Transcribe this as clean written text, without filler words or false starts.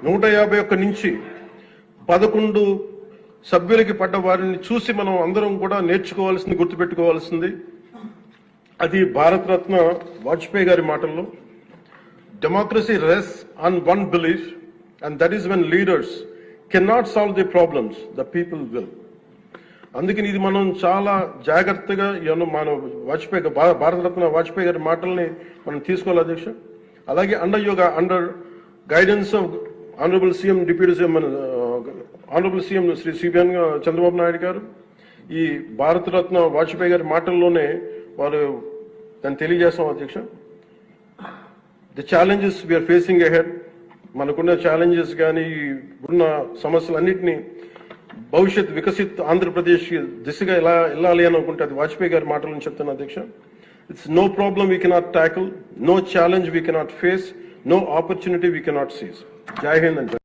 151 నుంచి 11 సభ్యులకి పడ్డ వారిని చూసి మనం అందరం కూడా నేర్చుకోవాల్సింది, గుర్తుపెట్టుకోవాల్సింది అది భారతరత్న వాజ్పేయి గారి మాటల్లో, democracy రెsts on one belief, and that is when leaders cannot solve the problems, the people will. అందుకని ఇది మనం చాలా జాగ్రత్తగా మన వాజ్పేయి భారతరత్న వాజ్పేయి గారి మాటల్ని మనం తీసుకోవాలి అధ్యక్ష. అలాగే under guidance of honourable CM deputy CM honourable CM Shri CBN Chandrababu Naidu గారు ఈ భారతరత్న వాజ్పేయి గారి మాటల్లోనే వారు దాన్ని తెలియజేస్తాం అధ్యక్ష. The challenges we are facing ahead, మనకున్న ఛాలెంజెస్ కానీ ఉన్న సమస్యలన్నింటినీ భవిష్యత్ వికసిత్ ఆంధ్రప్రదేశ్ దిశగా ఎలా వెళ్ళాలి అని అనుకుంటే అది వాజ్పేయి గారి మాటలను చెప్తాను అధ్యక్ష. It's no problem we cannot tackle, no challenge we cannot face, no opportunity we cannot seize. Jai Hind.